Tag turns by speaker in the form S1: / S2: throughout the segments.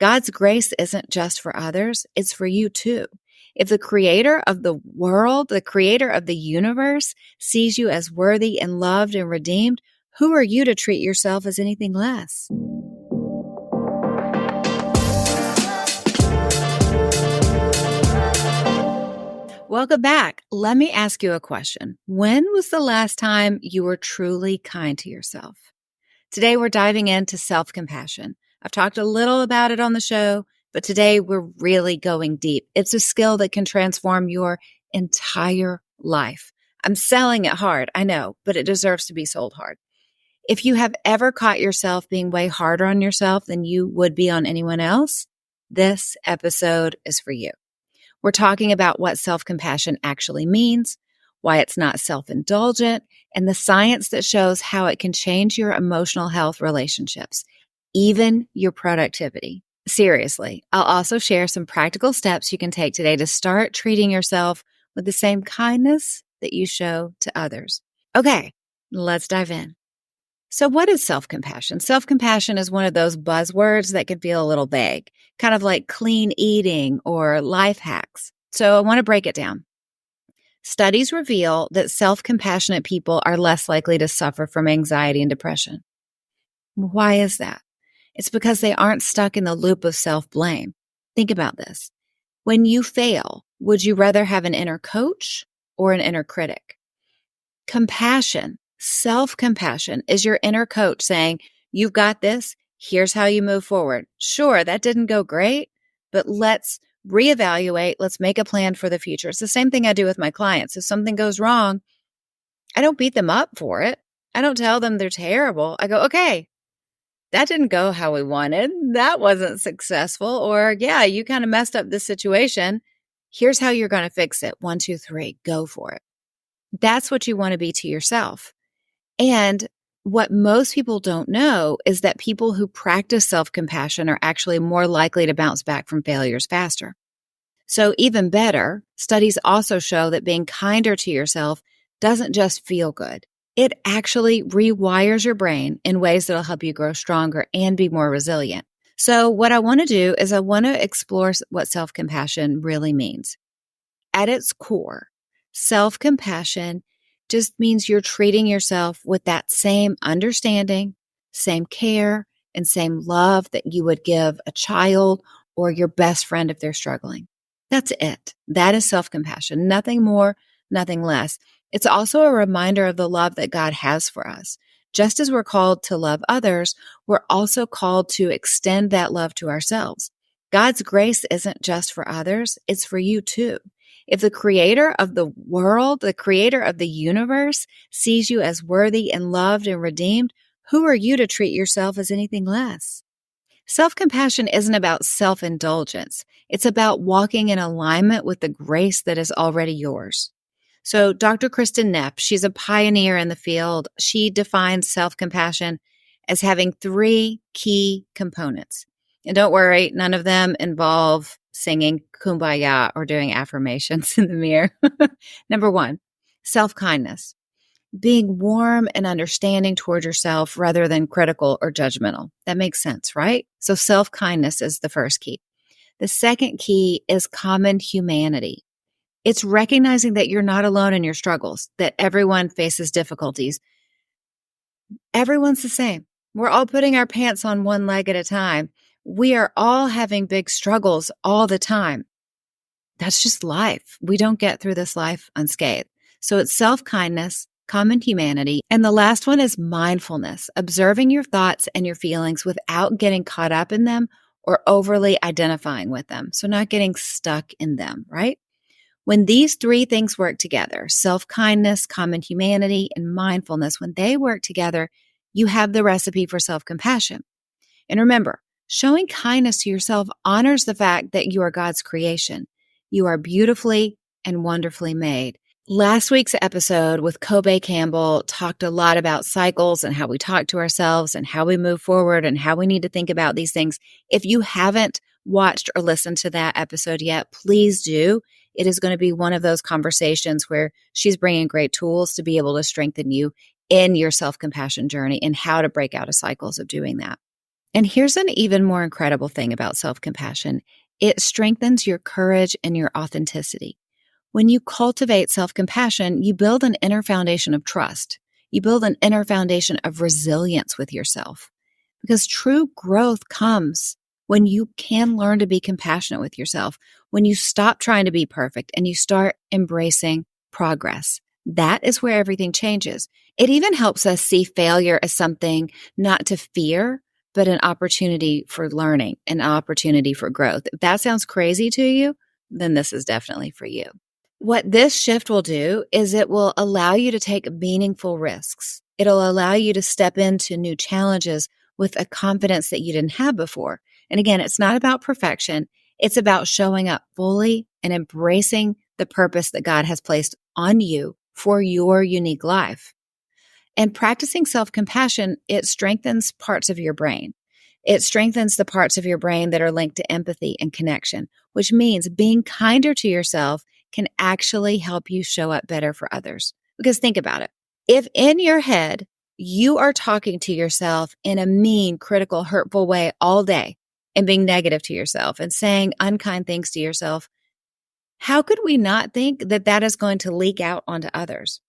S1: God's grace isn't just for others, it's for you too. If the creator of the world, the creator of the universe, sees you as worthy and loved and redeemed, who are you to treat yourself as anything less? Welcome back. Let me ask you a question. When was the last time you were truly kind to yourself? Today, we're diving into self-compassion. I've talked a little about it on the show, but today we're really going deep. It's a skill that can transform your entire life. I'm selling it hard, I know, but it deserves to be sold hard. If you have ever caught yourself being way harder on yourself than you would be on anyone else, this episode is for you. We're talking about what self-compassion actually means, why it's not self-indulgent, and the science that shows how it can change your emotional health relationships, even your productivity. Seriously, I'll also share some practical steps you can take today to start treating yourself with the same kindness that you show to others. Okay, let's dive in. So what is self-compassion? Self-compassion is one of those buzzwords that can feel a little vague, kind of like clean eating or life hacks. So I want to break it down. Studies reveal that self-compassionate people are less likely to suffer from anxiety and depression. Why is that? It's because they aren't stuck in the loop of self-blame. Think about this. When you fail, would you rather have an inner coach or an inner critic? Compassion, self-compassion is your inner coach saying, you've got this. Here's how you move forward. Sure, that didn't go great, but let's reevaluate. Let's make a plan for the future. It's the same thing I do with my clients. If something goes wrong, I don't beat them up for it. I don't tell them they're terrible. I go, okay, that didn't go how we wanted. That wasn't successful. Or yeah, you kind of messed up this situation. Here's how you're going to fix it. 1, 2, 3, go for it. That's what you want to be to yourself. And what most people don't know is that people who practice self-compassion are actually more likely to bounce back from failures faster. So even better, studies also show that being kinder to yourself doesn't just feel good. It actually rewires your brain in ways that'll help you grow stronger and be more resilient. So what I want to do is I want to explore what self-compassion really means. At its core, self-compassion just means you're treating yourself with that same understanding, same care, and same love that you would give a child or your best friend if they're struggling. That's it. That is self-compassion. Nothing more, nothing less. It's also a reminder of the love that God has for us. Just as we're called to love others, we're also called to extend that love to ourselves. God's grace isn't just for others, it's for you too. If the creator of the world, the creator of the universe, sees you as worthy and loved and redeemed, who are you to treat yourself as anything less? Self-compassion isn't about self-indulgence. It's about walking in alignment with the grace that is already yours. So Dr. Kristen Neff, she's a pioneer in the field. She defines self-compassion as having 3 key components. And don't worry, none of them involve singing Kumbaya or doing affirmations in the mirror. Number 1, self-kindness. Being warm and understanding toward yourself rather than critical or judgmental. That makes sense, right? So self-kindness is the first key. The second key is common humanity. It's recognizing that you're not alone in your struggles, that everyone faces difficulties. Everyone's the same. We're all putting our pants on one leg at a time. We are all having big struggles all the time. That's just life. We don't get through this life unscathed. So it's self-kindness, common humanity. And the last one is mindfulness, observing your thoughts and your feelings without getting caught up in them or overly identifying with them. So not getting stuck in them, right? When these 3 things work together, self-kindness, common humanity, and mindfulness, when they work together, you have the recipe for self-compassion. And remember, showing kindness to yourself honors the fact that you are God's creation. You are beautifully and wonderfully made. Last week's episode with Kobe Campbell talked a lot about cycles and how we talk to ourselves and how we move forward and how we need to think about these things. If you haven't watched or listened to that episode yet, please do. It is going to be one of those conversations where she's bringing great tools to be able to strengthen you in your self-compassion journey and how to break out of cycles of doing that. And here's an even more incredible thing about self-compassion. It strengthens your courage and your authenticity. When you cultivate self-compassion, you build an inner foundation of trust. You build an inner foundation of resilience with yourself. Because true growth comes when you can learn to be compassionate with yourself, when you stop trying to be perfect and you start embracing progress. That is where everything changes. It even helps us see failure as something not to fear, but an opportunity for learning, an opportunity for growth. If that sounds crazy to you, then this is definitely for you. What this shift will do is it will allow you to take meaningful risks. It'll allow you to step into new challenges with a confidence that you didn't have before. And again, it's not about perfection. It's about showing up fully and embracing the purpose that God has placed on you for your unique life. And practicing self-compassion, it strengthens parts of your brain. It strengthens the parts of your brain that are linked to empathy and connection, which means being kinder to yourself can actually help you show up better for others. Because think about it. If in your head, you are talking to yourself in a mean, critical, hurtful way all day and being negative to yourself and saying unkind things to yourself, how could we not think that that is going to leak out onto others?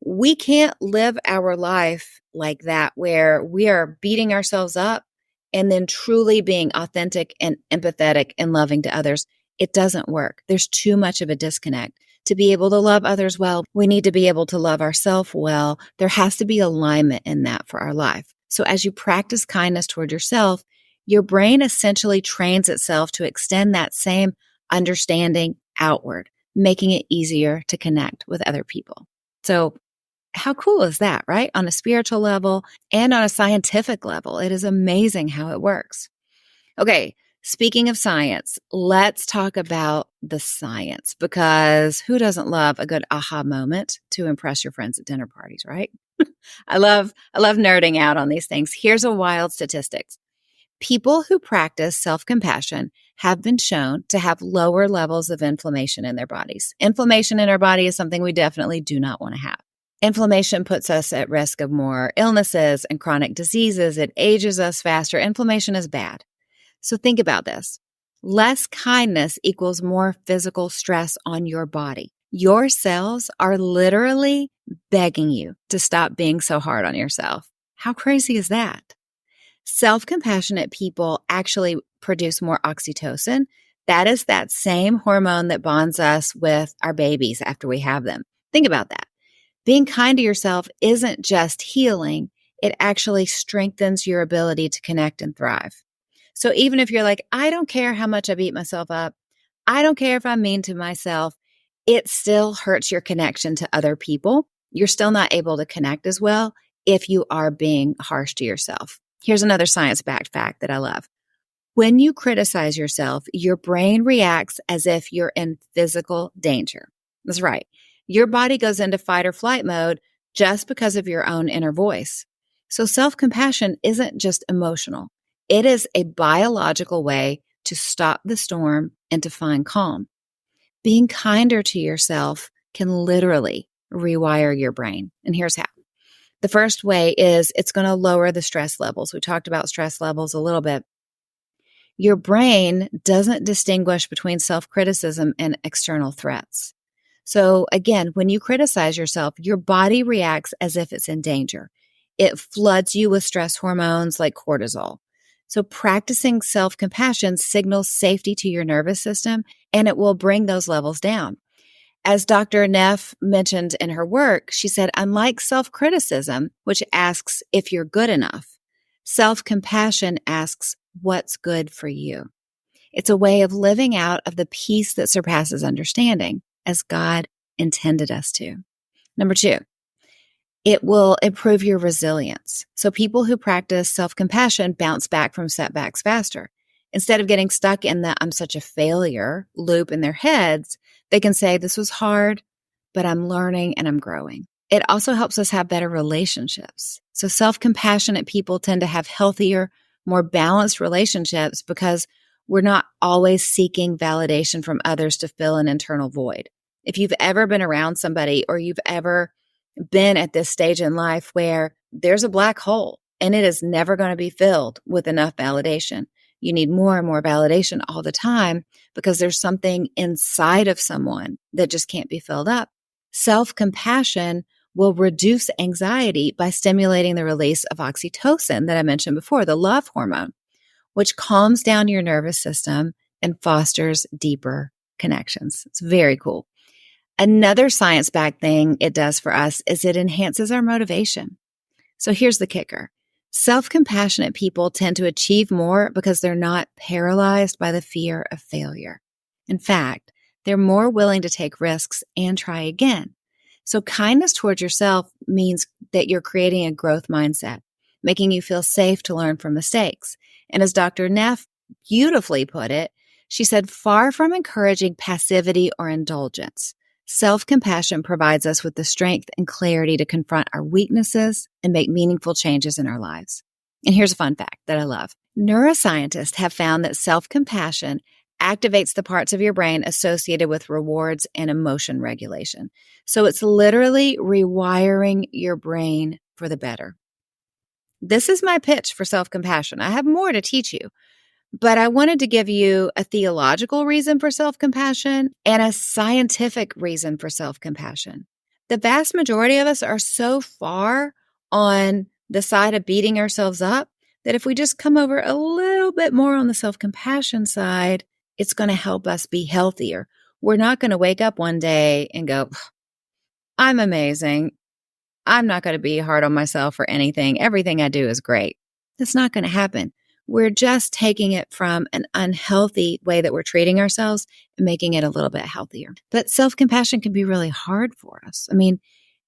S1: We can't live our life like that where we are beating ourselves up and then truly being authentic and empathetic and loving to others. It doesn't work. There's too much of a disconnect. To be able to love others well, we need to be able to love ourselves well. There has to be alignment in that for our life. So as you practice kindness toward yourself, your brain essentially trains itself to extend that same understanding outward, making it easier to connect with other people. So how cool is that, right? On a spiritual level and on a scientific level, it is amazing how it works. Okay, speaking of science, let's talk about the science, because who doesn't love a good aha moment to impress your friends at dinner parties, right? I love nerding out on these things. Here's a wild statistics. People who practice self-compassion have been shown to have lower levels of inflammation in their bodies. Inflammation in our body is something we definitely do not want to have. Inflammation puts us at risk of more illnesses and chronic diseases. It ages us faster. Inflammation is bad. So think about this. Less kindness equals more physical stress on your body. Your cells are literally begging you to stop being so hard on yourself. How crazy is that? Self-compassionate people actually produce more oxytocin. That is that same hormone that bonds us with our babies after we have them. Think about that. Being kind to yourself isn't just healing. It actually strengthens your ability to connect and thrive. So even if you're like, I don't care how much I beat myself up, I don't care if I'm mean to myself, it still hurts your connection to other people. You're still not able to connect as well if you are being harsh to yourself. Here's another science-backed fact that I love. When you criticize yourself, your brain reacts as if you're in physical danger. That's right. Your body goes into fight or flight mode just because of your own inner voice. So self-compassion isn't just emotional. It is a biological way to stop the storm and to find calm. Being kinder to yourself can literally rewire your brain. And here's how. The first way is it's going to lower the stress levels. We talked about stress levels a little bit. Your brain doesn't distinguish between self-criticism and external threats. So again, when you criticize yourself, your body reacts as if it's in danger. It floods you with stress hormones like cortisol. So practicing self-compassion signals safety to your nervous system, and it will bring those levels down. As Dr. Neff mentioned in her work, she said, unlike self-criticism, which asks if you're good enough, self-compassion asks what's good for you. It's a way of living out of the peace that surpasses understanding, as God intended us to. Number 2, it will improve your resilience. So people who practice self-compassion bounce back from setbacks faster. Instead of getting stuck in the I'm such a failure loop in their heads, they can say, this was hard, but I'm learning and I'm growing. It also helps us have better relationships. So self-compassionate people tend to have healthier, more balanced relationships because we're not always seeking validation from others to fill an internal void. If you've ever been around somebody or you've ever been at this stage in life where there's a black hole and it is never going to be filled with enough validation. You need more and more validation all the time because there's something inside of someone that just can't be filled up. Self-compassion will reduce anxiety by stimulating the release of oxytocin that I mentioned before, the love hormone, which calms down your nervous system and fosters deeper connections. It's very cool. Another science-backed thing it does for us is it enhances our motivation. So here's the kicker. Self-compassionate people tend to achieve more because they're not paralyzed by the fear of failure. In fact, they're more willing to take risks and try again. So kindness towards yourself means that you're creating a growth mindset, making you feel safe to learn from mistakes. And as Dr. Neff beautifully put it, she said, far from encouraging passivity or indulgence, self-compassion provides us with the strength and clarity to confront our weaknesses and make meaningful changes in our lives. And here's a fun fact that I love. Neuroscientists have found that self-compassion activates the parts of your brain associated with rewards and emotion regulation. So it's literally rewiring your brain for the better. This is my pitch for self-compassion. I have more to teach you, but I wanted to give you a theological reason for self-compassion and a scientific reason for self-compassion. The vast majority of us are so far on the side of beating ourselves up that if we just come over a little bit more on the self-compassion side, it's going to help us be healthier. We're not going to wake up one day and go, I'm amazing. I'm not going to be hard on myself for anything. Everything I do is great. That's not going to happen. We're just taking it from an unhealthy way that we're treating ourselves and making it a little bit healthier. But self-compassion can be really hard for us. I mean,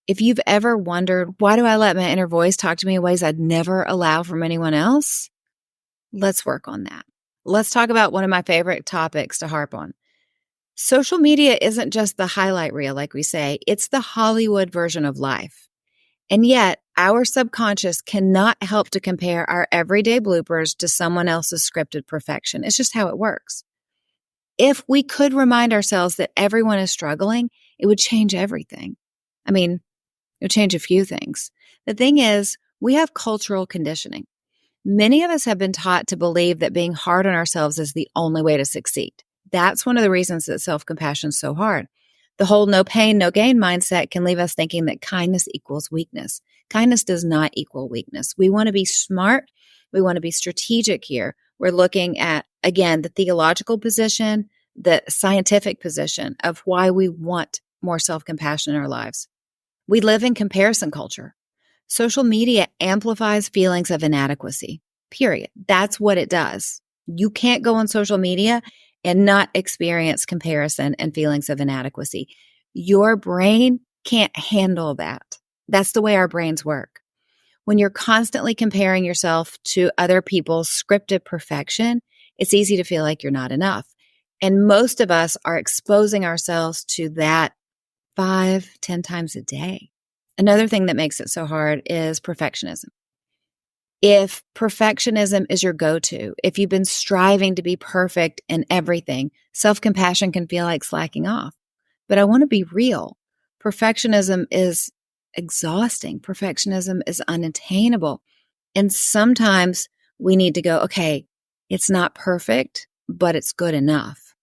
S1: if you've ever wondered, why do I let my inner voice talk to me in ways I'd never allow from anyone else? Let's work on that. Let's talk about one of my favorite topics to harp on. Social media isn't just the highlight reel, like we say. It's the Hollywood version of life. And yet, our subconscious cannot help to compare our everyday bloopers to someone else's scripted perfection. It's just how it works. If we could remind ourselves that everyone is struggling, it would change everything. I mean, it would change a few things. The thing is, we have cultural conditioning. Many of us have been taught to believe that being hard on ourselves is the only way to succeed. That's one of the reasons that self-compassion is so hard. The whole no pain, no gain mindset can leave us thinking that kindness equals weakness. Kindness does not equal weakness. We want to be smart. We want to be strategic here. We're looking at, again, the theological position, the scientific position of why we want more self-compassion in our lives. We live in comparison culture. Social media amplifies feelings of inadequacy, period. That's what it does. You can't go on social media and not experience comparison and feelings of inadequacy. Your brain can't handle that. That's the way our brains work. When you're constantly comparing yourself to other people's scripted perfection, it's easy to feel like you're not enough. And most of us are exposing ourselves to that 5-10 times a day. Another thing that makes it so hard is perfectionism. If perfectionism is your go-to, if you've been striving to be perfect in everything, self-compassion can feel like slacking off. But I want to be real. Perfectionism is exhausting. Perfectionism is unattainable. And sometimes we need to go, okay, it's not perfect, but it's good enough.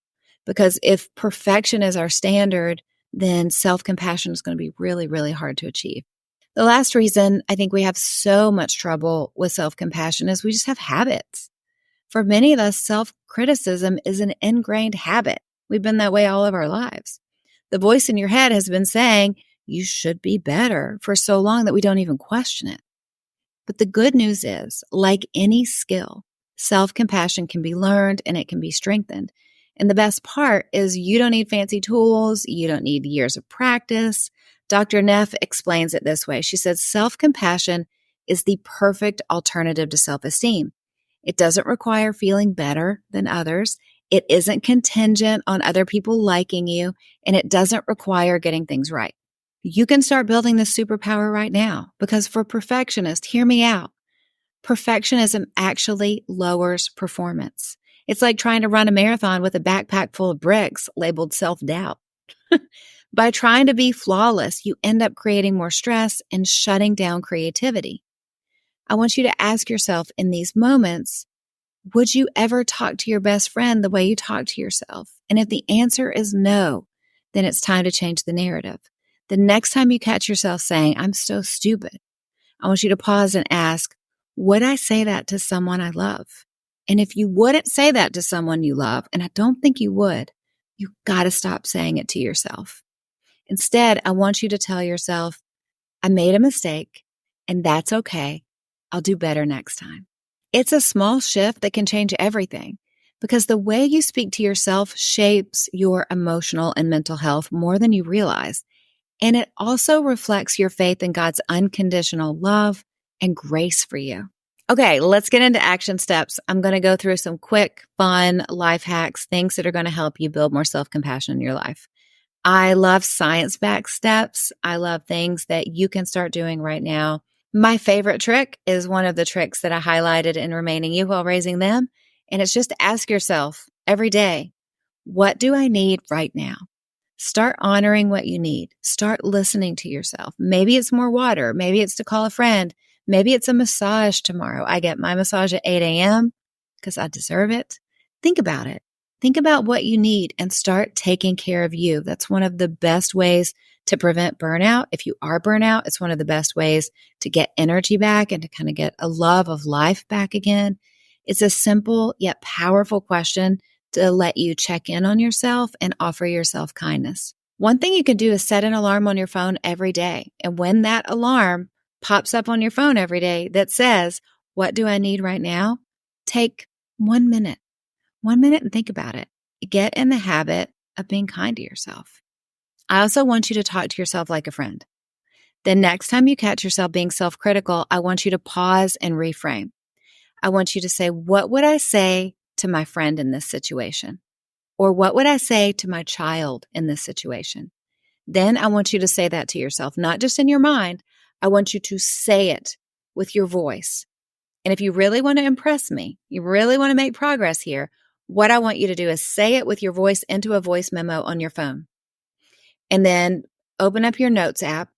S1: Because if perfection is our standard, then self-compassion is going to be really, really hard to achieve. The last reason I think we have so much trouble with self-compassion is we just have habits. For many of us, self-criticism is an ingrained habit. We've been that way all of our lives. The voice in your head has been saying, you should be better for so long that we don't even question it. But the good news is, like any skill, self-compassion can be learned and it can be strengthened. And the best part is you don't need fancy tools. You don't need years of practice. Dr. Neff explains it this way. She says, self-compassion is the perfect alternative to self-esteem. It doesn't require feeling better than others. It isn't contingent on other people liking you, and it doesn't require getting things right. You can start building this superpower right now because for perfectionists, hear me out. Perfectionism actually lowers performance. It's like trying to run a marathon with a backpack full of bricks labeled self-doubt. By trying to be flawless, you end up creating more stress and shutting down creativity. I want you to ask yourself in these moments, would you ever talk to your best friend the way you talk to yourself? And if the answer is no, then it's time to change the narrative. The next time you catch yourself saying, I'm so stupid, I want you to pause and ask, would I say that to someone I love? And if you wouldn't say that to someone you love, and I don't think you would, you got to stop saying it to yourself. Instead, I want you to tell yourself, I made a mistake and that's okay. I'll do better next time. It's a small shift that can change everything because the way you speak to yourself shapes your emotional and mental health more than you realize. And it also reflects your faith in God's unconditional love and grace for you. Okay, let's get into action steps. I'm going to go through some quick, fun life hacks, things that are going to help you build more self-compassion in your life. I love science-backed steps. I love things that you can start doing right now. My favorite trick is one of the tricks that I highlighted in Remaining You While Raising Them. And it's just to ask yourself every day, what do I need right now? Start honoring what you need. Start listening to yourself. Maybe it's more water. Maybe it's to call a friend. Maybe it's a massage tomorrow. I get my massage at 8 a.m. because I deserve it. Think about it. Think about what you need and start taking care of you. That's one of the best ways to prevent burnout. If you are burnout, it's one of the best ways to get energy back and to kind of get a love of life back again. It's a simple yet powerful question to let you check in on yourself and offer yourself kindness. One thing you can do is set an alarm on your phone every day. And when that alarm pops up on your phone every day that says, what do I need right now? Take 1 minute. 1 minute and think about it. Get in the habit of being kind to yourself. I also want you to talk to yourself like a friend. The next time you catch yourself being self-critical, I want you to pause and reframe. I want you to say, what would I say to my friend in this situation? Or what would I say to my child in this situation? Then I want you to say that to yourself, not just in your mind. I want you to say it with your voice. And if you really want to impress me, you really want to make progress here, what I want you to do is say it with your voice into a voice memo on your phone. And then open up your notes app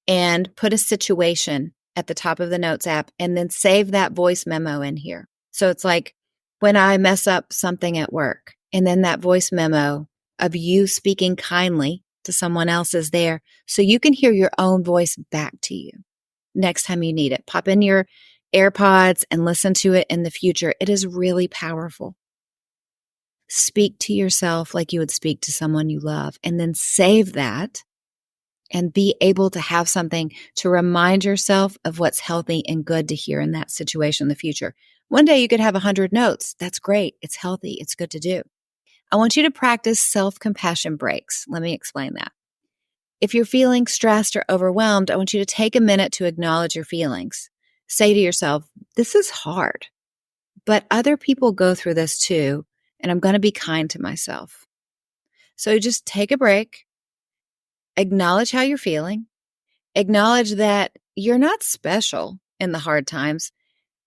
S1: and put a situation at the top of the notes app and then save that voice memo in here. So it's like when I mess up something at work and then that voice memo of you speaking kindly to someone else is there so you can hear your own voice back to you next time you need it. Pop in your AirPods and listen to it in the future. It is really powerful. Speak to yourself like you would speak to someone you love and then save that and be able to have something to remind yourself of what's healthy and good to hear in that situation in the future. One day you could have 100 notes. That's great. It's healthy. It's good to do. I want you to practice self-compassion breaks. Let me explain that. If you're feeling stressed or overwhelmed, I want you to take a minute to acknowledge your feelings. Say to yourself, this is hard, but other people go through this too, and I'm going to be kind to myself. So just take a break. Acknowledge how you're feeling. Acknowledge that you're not special in the hard times.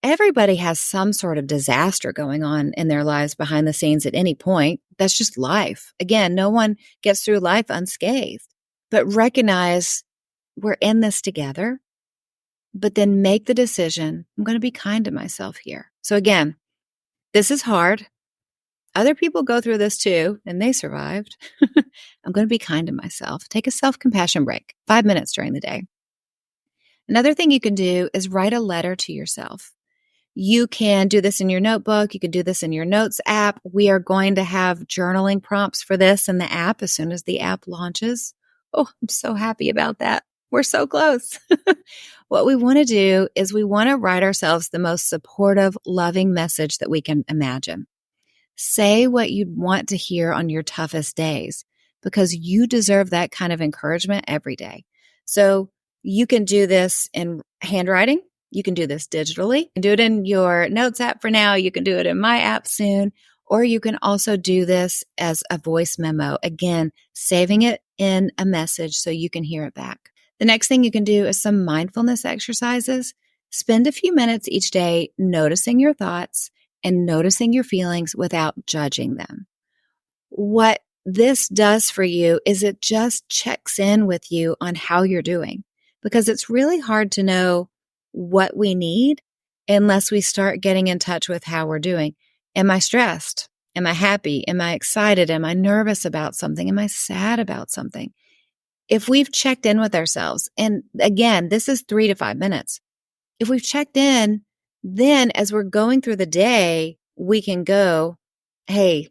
S1: Everybody has some sort of disaster going on in their lives behind the scenes at any point. That's just life. Again, no one gets through life unscathed. But recognize we're in this together, but then make the decision, I'm going to be kind to myself here. So again, this is hard. Other people go through this too, and they survived. I'm going to be kind to myself. Take a self-compassion break, 5 minutes during the day. Another thing you can do is write a letter to yourself. You can do this in your notebook. You can do this in your notes app. We are going to have journaling prompts for this in the app as soon as the app launches. Oh, I'm so happy about that. We're so close. What we want to do is we want to write ourselves the most supportive, loving message that we can imagine. Say what you'd want to hear on your toughest days because you deserve that kind of encouragement every day. So you can do this in handwriting. You can do this digitally. You can do it in your notes app for now. You can do it in my app soon. Or you can also do this as a voice memo. Again, saving it in a message so you can hear it back. The next thing you can do is some mindfulness exercises. Spend a few minutes each day noticing your thoughts and noticing your feelings without judging them. What this does for you is it just checks in with you on how you're doing because it's really hard to know what we need unless we start getting in touch with how we're doing. Am I stressed? Am I happy? Am I excited? Am I nervous about something? Am I sad about something? If we've checked in with ourselves, and again, this is 3 to 5 minutes. If we've checked in, then as we're going through the day, we can go, hey,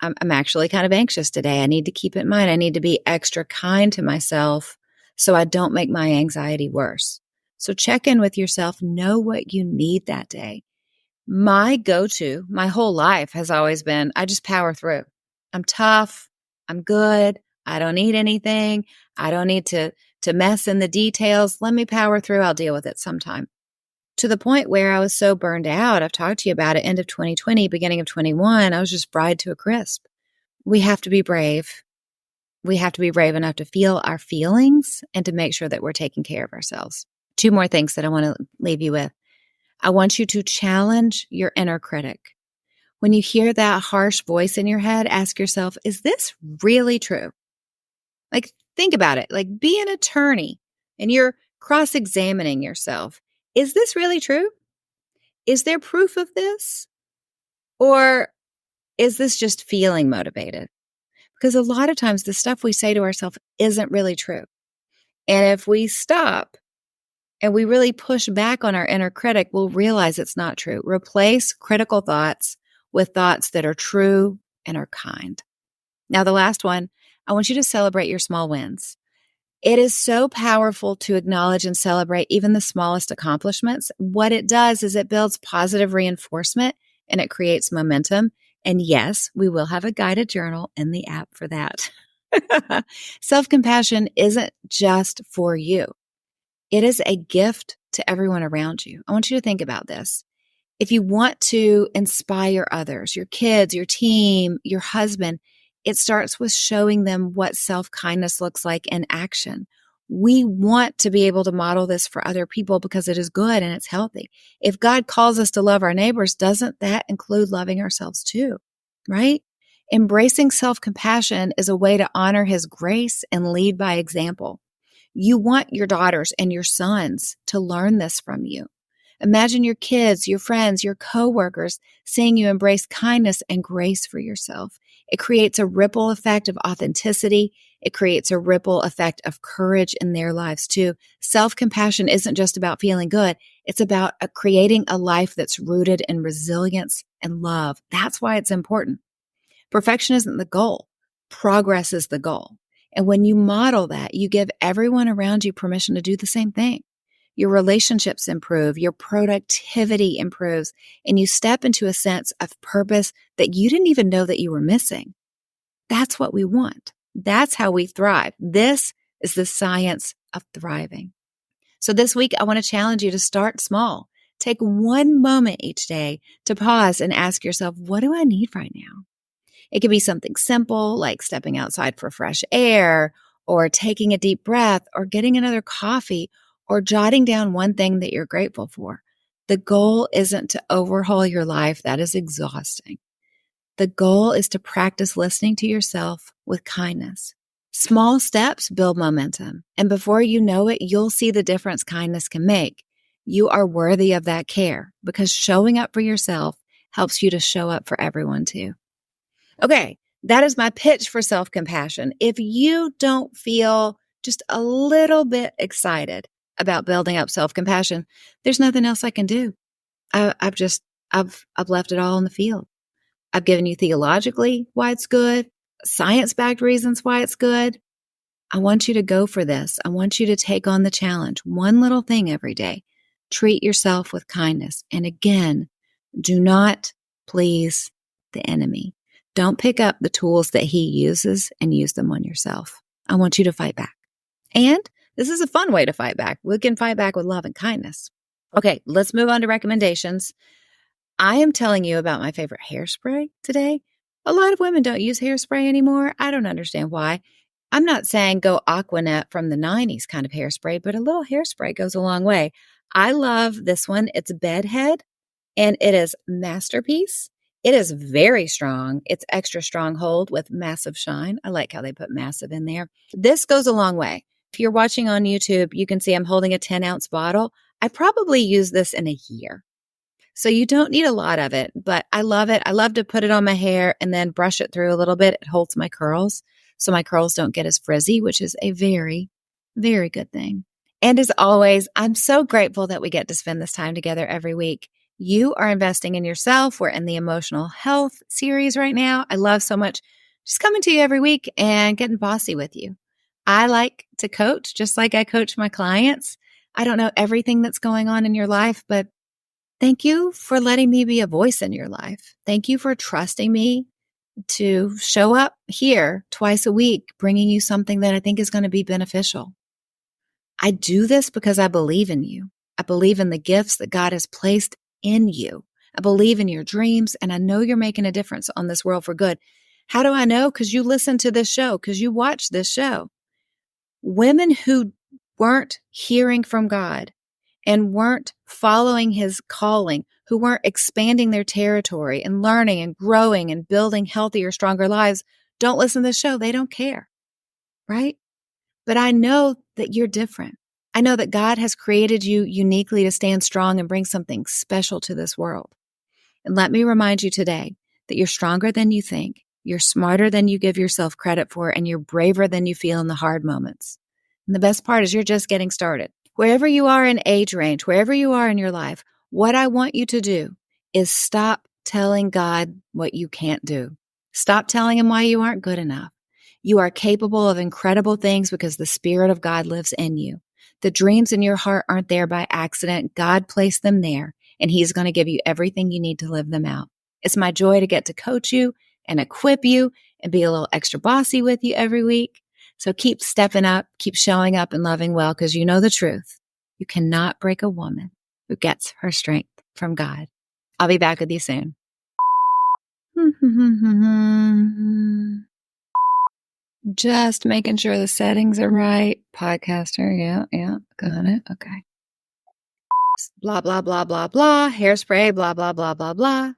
S1: I'm actually kind of anxious today. I need to keep it in mind. I need to be extra kind to myself so I don't make my anxiety worse. So check in with yourself. Know what you need that day. My go-to, my whole life has always been, I just power through. I'm tough. I'm good. I don't need anything. I don't need to mess in the details. Let me power through. I'll deal with it sometime. To the point where I was so burned out. I've talked to you about it, end of 2020, beginning of 21. I was just fried to a crisp. We have to be brave. We have to be brave enough to feel our feelings and to make sure that we're taking care of ourselves. 2 more things that I want to leave you with. I want you to challenge your inner critic. When you hear that harsh voice in your head, ask yourself, is this really true? Like, think about it. Like, be an attorney and you're cross-examining yourself. Is this really true? Is there proof of this? Or is this just feeling motivated? Because a lot of times the stuff we say to ourselves isn't really true. And if we stop and we really push back on our inner critic, we'll realize it's not true. Replace critical thoughts with thoughts that are true and are kind. Now, the last one, I want you to celebrate your small wins. It is so powerful to acknowledge and celebrate even the smallest accomplishments. What it does is it builds positive reinforcement and it creates momentum. And yes, we will have a guided journal in the app for that. Self-compassion isn't just for you. It is a gift to everyone around you. I want you to think about this. If you want to inspire others, your kids, your team, your husband, it starts with showing them what self-kindness looks like in action. We want to be able to model this for other people because it is good and it's healthy. If God calls us to love our neighbors, doesn't that include loving ourselves too? Right? Embracing self-compassion is a way to honor His grace and lead by example. You want your daughters and your sons to learn this from you. Imagine your kids, your friends, your coworkers seeing you embrace kindness and grace for yourself. It creates a ripple effect of authenticity. It creates a ripple effect of courage in their lives too. Self-compassion isn't just about feeling good. It's about creating a life that's rooted in resilience and love. That's why it's important. Perfection isn't the goal. Progress is the goal. And when you model that, you give everyone around you permission to do the same thing. Your relationships improve, your productivity improves, and you step into a sense of purpose that you didn't even know that you were missing. That's what we want. That's how we thrive. This is the science of thriving. So this week, I want to challenge you to start small. Take one moment each day to pause and ask yourself, what do I need right now? It could be something simple like stepping outside for fresh air or taking a deep breath or getting another coffee or jotting down one thing that you're grateful for. The goal isn't to overhaul your life. That is exhausting. The goal is to practice listening to yourself with kindness. Small steps build momentum. And before you know it, you'll see the difference kindness can make. You are worthy of that care because showing up for yourself helps you to show up for everyone too. Okay, that is my pitch for self-compassion. If you don't feel just a little bit excited about building up self-compassion, there's nothing else I can do. I've left it all in the field. I've given you theologically why it's good, science-backed reasons why it's good. I want you to go for this. I want you to take on the challenge. One little thing every day. Treat yourself with kindness. And again, do not please the enemy. Don't pick up the tools that he uses and use them on yourself. I want you to fight back. And this is a fun way to fight back. We can fight back with love and kindness. Okay, let's move on to recommendations. I am telling you about my favorite hairspray today. A lot of women don't use hairspray anymore. I don't understand why. I'm not saying go Aquanet from the 90s kind of hairspray, but a little hairspray goes a long way. I love this one. It's Bedhead, and it is Masterpiece. It is very strong. It's extra strong hold with massive shine. I like how they put massive in there. This goes a long way. If you're watching on YouTube, you can see I'm holding a 10-ounce bottle. I probably use this in a year. So you don't need a lot of it, but I love it. I love to put it on my hair and then brush it through a little bit. It holds my curls so my curls don't get as frizzy, which is a very, very good thing. And as always, I'm so grateful that we get to spend this time together every week. You are investing in yourself. We're in the emotional health series right now. I love so much just coming to you every week and getting bossy with you. I like to coach just like I coach my clients. I don't know everything that's going on in your life, but thank you for letting me be a voice in your life. Thank you for trusting me to show up here twice a week, bringing you something that I think is going to be beneficial. I do this because I believe in you. I believe in the gifts that God has placed in you. I believe in your dreams, and I know you're making a difference on this world for good. How do I know? Because you listen to this show, because you watch this show. Women who weren't hearing from God and weren't following his calling, who weren't expanding their territory and learning and growing and building healthier, stronger lives, don't listen to the show. They don't care, right? But I know that you're different. I know that God has created you uniquely to stand strong and bring something special to this world. And let me remind you today that you're stronger than you think, you're smarter than you give yourself credit for, and you're braver than you feel in the hard moments. And the best part is you're just getting started. Wherever you are in age range, wherever you are in your life, what I want you to do is stop telling God what you can't do. Stop telling him why you aren't good enough. You are capable of incredible things because the Spirit of God lives in you. The dreams in your heart aren't there by accident. God placed them there, and he's going to give you everything you need to live them out. It's my joy to get to coach you and equip you and be a little extra bossy with you every week. So keep stepping up, keep showing up and loving well, because you know the truth. You cannot break a woman who gets her strength from God. I'll be back with you soon. Just making sure the settings are right. Podcaster, yeah, got it. Okay. Blah, blah, blah, blah, blah. Hairspray, blah, blah, blah, blah, blah.